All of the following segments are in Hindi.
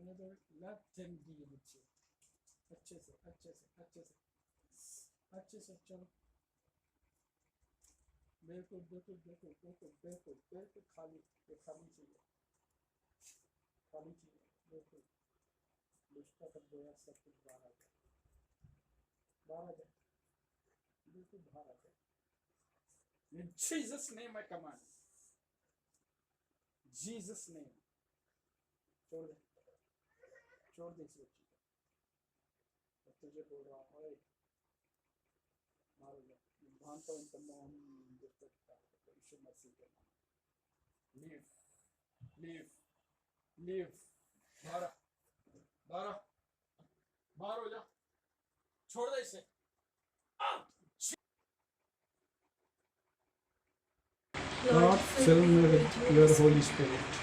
होने दो, नथिंग दी मुझसे। अच्छे से अच्छे से अच्छे से अच्छे से चलो, बिल्कुल बिल्कुल बिल्कुल बिल्कुल बिल्कुल बिल्कुल खाली, ये खाली चाहिए, खाली चाहिए, बिल्कुल दुष्टा कर गया, सब कुछ बाहर आ जाए, बाहर आ जाए, बिल्कुल बाहर आ जाए। In Jesus name I command, Jesus name। छोड़ दे, छोड़ दे इस बच्ची को, मैं तुझे बोल रहा हूँ, ओए मारो जा, भानता हूँ तमाम दुष्टता को यीशु मसीह के नाम। लीव लीव लीव, बाहर बाहर, बाहर हो जा, छोड़ दे इसे। God, fill me with your Holy Spirit.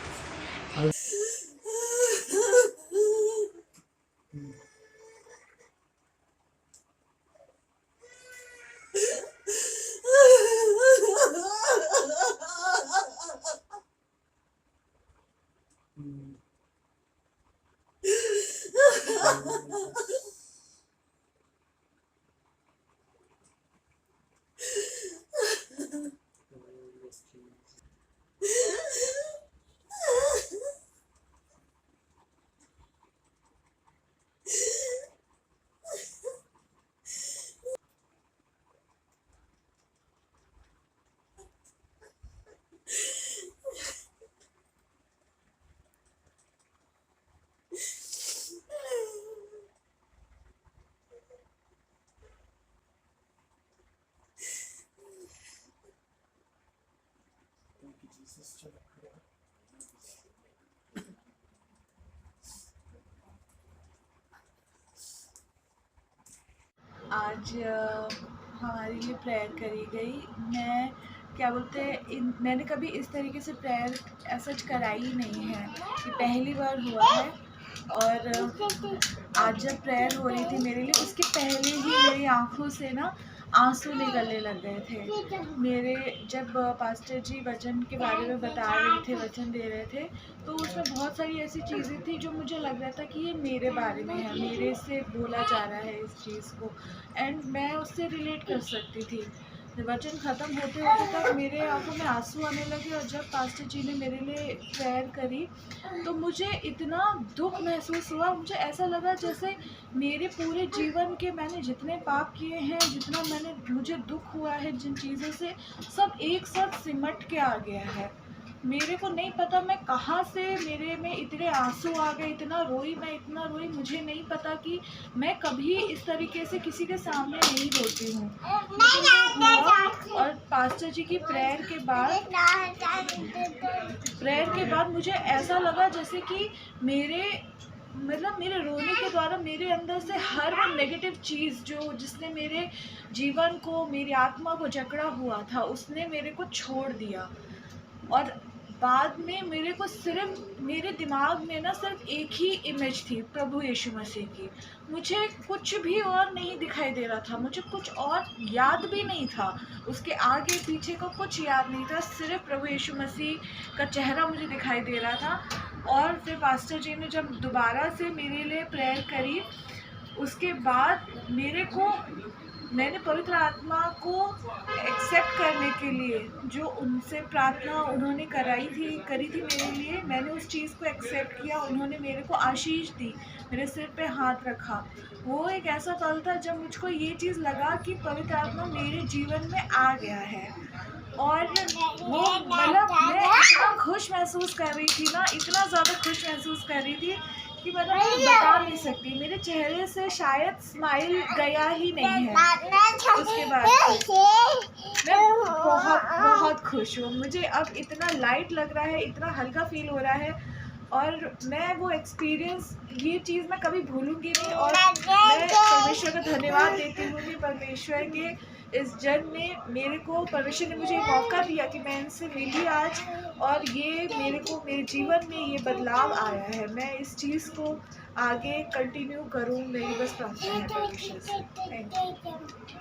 आज हमारे लिए प्रेयर करी गई। मैं क्या बोलते हैं, मैंने कभी इस तरीके से प्रेयर ऐसा कराई ही नहीं है, ये पहली बार हुआ है। और आज जब प्रेयर हो रही थी मेरे लिए, उसके पहले ही मेरी आंखों से ना आंसू निकलने लग गए थे मेरे। जब पास्टर जी वचन के बारे में बता रहे थे, वचन दे रहे थे, तो उसमें बहुत सारी ऐसी चीज़ें थी जो मुझे लग रहा था कि ये मेरे बारे में है, मेरे से बोला जा रहा है इस चीज़ को, एंड मैं उससे रिलेट कर सकती थी। वचन ख़त्म होते होते तक मेरे आंखों में आंसू आने लगे, और जब पास्टर जी ने मेरे लिए प्रेयर करी तो मुझे इतना दुख महसूस हुआ। मुझे ऐसा लगा जैसे मेरे पूरे जीवन के मैंने जितने पाप किए हैं, जितना मुझे दुख हुआ है जिन चीज़ों से, सब एक साथ सिमट के आ गया है। मेरे को नहीं पता मैं कहाँ से मेरे में इतने आंसू आ गए, इतना रोई मैं, इतना रोई। मुझे नहीं पता कि मैं कभी इस तरीके से किसी के सामने नहीं रोती हूँ, और पास्टर जी की प्रेयर के बाद मुझे ऐसा लगा जैसे कि मेरे रोने के द्वारा मेरे अंदर से हर वो नेगेटिव चीज़ जिसने मेरे जीवन को, मेरी आत्मा को जकड़ा हुआ था, उसने मेरे को छोड़ दिया। और बाद में मेरे को सिर्फ मेरे दिमाग में ना सिर्फ एक ही इमेज थी, प्रभु यीशु मसीह की। मुझे कुछ भी और नहीं दिखाई दे रहा था, मुझे कुछ और याद भी नहीं था, उसके आगे पीछे का कुछ याद नहीं था, सिर्फ प्रभु यीशु मसीह का चेहरा मुझे दिखाई दे रहा था। और फिर पास्टर जी ने जब दोबारा से मेरे लिए प्रेयर करी, उसके बाद मैंने पवित्र आत्मा को एक्सेप्ट करने के लिए जो उनसे प्रार्थना उन्होंने करी थी मेरे लिए, मैंने उस चीज़ को एक्सेप्ट किया। उन्होंने मेरे को आशीष दी, मेरे सिर पे हाथ रखा। वो एक ऐसा पल था जब मुझको ये चीज़ लगा कि पवित्र आत्मा मेरे जीवन में आ गया है। और वो मैं इतना खुश महसूस कर रही थी ना, इतना ज़्यादा खुश महसूस कर रही थी कि मैं बता नहीं सकती। मेरे चेहरे से शायद स्माइल गया ही नहीं है। उसके बाद मैं बहुत बहुत खुश हूँ। मुझे अब इतना लाइट लग रहा है, इतना हल्का फील हो रहा है, और मैं वो एक्सपीरियंस, ये चीज़ मैं कभी भूलूंगी नहीं। और मैं परमेश्वर का धन्यवाद देती हूँ कि परमेश्वर के इस जन्म में परमेश्वर ने मुझे मौका दिया कि मैं इनसे मिली आज, और ये मेरे जीवन में ये बदलाव आया है। मैं इस चीज़ को आगे कंटिन्यू करूँ, मेरी बस प्रार्थना है परमेश्वर से। Thank you.